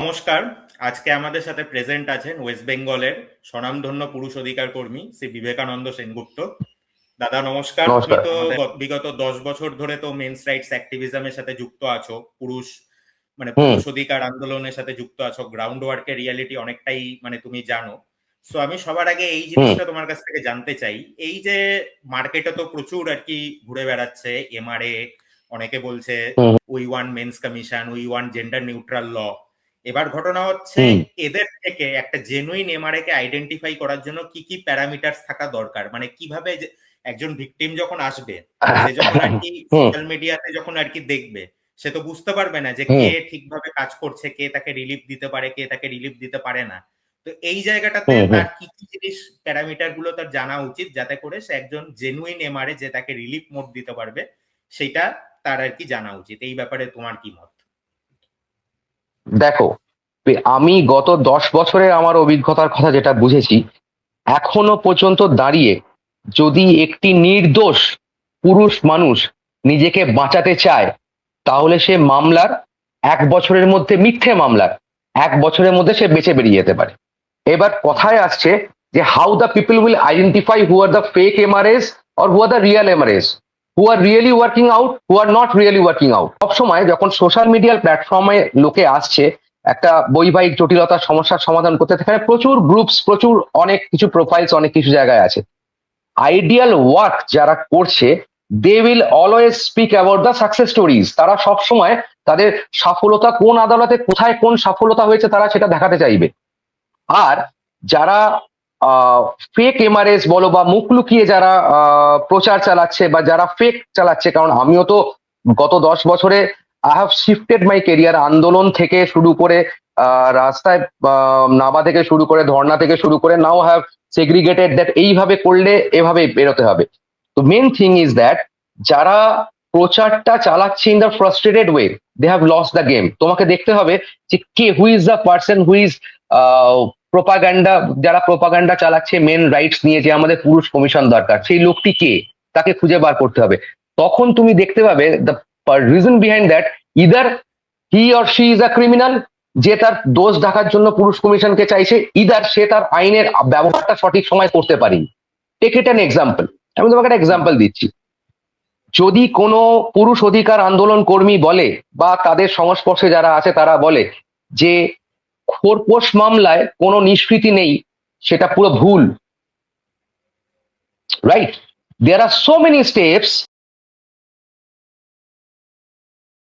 নমস্কার। আজকে আমাদের সাথে প্রেজেন্ট আছেন ওয়েস্ট বেঙ্গলের স্বনামধন্য পুরুষ অধিকার কর্মী শ্রী বিবেকানন্দ সেনগুপ্ত। দাদা নমস্কার। তুমি নমস্কার। তো বিগত 10 বছর ধরে তো মেন্স রাইটস অ্যাক্টিভিজমের সাথে যুক্ত আছো, হুম। পুরুষ অধিকার আন্দোলনের সাথে যুক্ত আছো, গ্রাউন্ড ওয়ার্কের রিয়ালিটি অনেকটাই তুমি জানো। সো আমি সবার আগে এই হুম। জিনিসটা তোমার কাছ থেকে জানতে চাই, এই যে মার্কেটে তো প্রচুর ঘুরে বেড়াচ্ছে এমআরএ, অনেকে বলছে hmm. We want men's commission, we want gender neutral law. এবার ঘটনা হচ্ছে হুম। এদের থেকে একটা জেনুইন এমআরএ কে আইডেন্টিফাই করার জন্য কি কি প্যারামিটারস থাকা দরকার, কিভাবে একজন ভিকটিম যখন আসবে, সে যখন হুম। সোশ্যাল মিডিয়াতে যখন দেখবে, সে তো বুঝতে পারবে না যে হুম। কে ঠিকভাবে কাজ করছে, কে তাকে রিলিফ দিতে পারে, কে তাকে রিলিফ দিতে পারে না। তো এই জায়গাটাতে হুম। হুম। তার কি কি জিনিস, প্যারামিটার গুলো তার জানা উচিত, যাতে করে সে একজন জেনুইন এমআরএ যে তাকে রিলিফ মোড দিতে পারবে, সেটা তার জানা উচিত। এই ব্যাপারে তোমার কি মত? দেখো, আমি গত 10 বছরের আমার অভিজ্ঞতার কথা যেটা বুঝেছি, এখনো পর্যন্ত দাঁড়িয়ে যদি একটি নির্দোষ পুরুষ মানুষ নিজেকে বাঁচাতে চায়, তাহলে সে মামলার 1 বছরের মধ্যে, মিথ্যে মামলার 1 বছরের মধ্যে সে বেঁচে বেরিয়ে যেতে পারে। এবার কথায় আসছে যে how the people will identify who are the fake Mrs or who are the real Mrs, who are really working out, who are not really working out. সবসময় যখন সোশ্যাল মিডিয়াল প্ল্যাটফর্মে লোকে আসছে একটা বৈবাহিক জটিলতার সমস্যার সমাধান করতে, সেখানে প্রচুর গ্রুপস, প্রচুর অনেক কিছু প্রোফাইলস অনেক কিছু জায়গায় আছে। আইডিয়াল ওয়ার্ক যারা করছে, they will always speak about the success stories. তারা সবসময় তাদের সফলতা কোন আদালতে কোথায় কোন সফলতা হয়েছে তারা সেটা দেখাতে চাইবে। আর যারা ফেক এমআরএস বলো বা মুখ লুকিয়ে যারা প্রচার চালাচ্ছে বা যারা ফেক চালাচ্ছে, কারণ আমিও তো গত 10 বছরে I have shifted my career, আন্দোলন থেকে শুরু করে রাস্তায় নামা থেকে শুরু করে ধর্ণা থেকে শুরু করে, নাও হ্যাভ সেগ্রিগেটেড দ্যাট এইভাবে করলে এভাবে বেরোতে হবে। তো মেন থিং ইজ দ্যাট যারা প্রচারটা চালাচ্ছে in the frustrated way, they have lost the game. তোমাকে দেখতে হবে যে কে, who is the person who is propaganda, যারা প্রোপাগান্ডা চালাচ্ছে মেন রাইটস নিয়ে যে আমাদের পুরুষ কমিশন দরকার, সেই লোকটি কে, তাকে খুঁজে বার করতে হবে। তখন তুমি দেখতে পাবে the reason behind that, either he or she is a criminal, যে তার দোষ ঢাকার জন্য পুরুষ কমিশনকে চাইছে, ইদার সে তার আইনের ব্যবহারটা সঠিক সময় করতে পারেনি। Take it an example. আমি তোমাকে একটা এক্সাম্পল দিচ্ছি। যদি কোনো পুরুষ অধিকার আন্দোলন কর্মী বলে বা তাদের সংস্পর্শে যারা আছে তারা বলে যে খোরপোশ মামলায় কোনো নিষ্কৃতি নেই, সেটা পুরো ভুল। রাইট? দেয়ার আর সো মেনি স্টেপস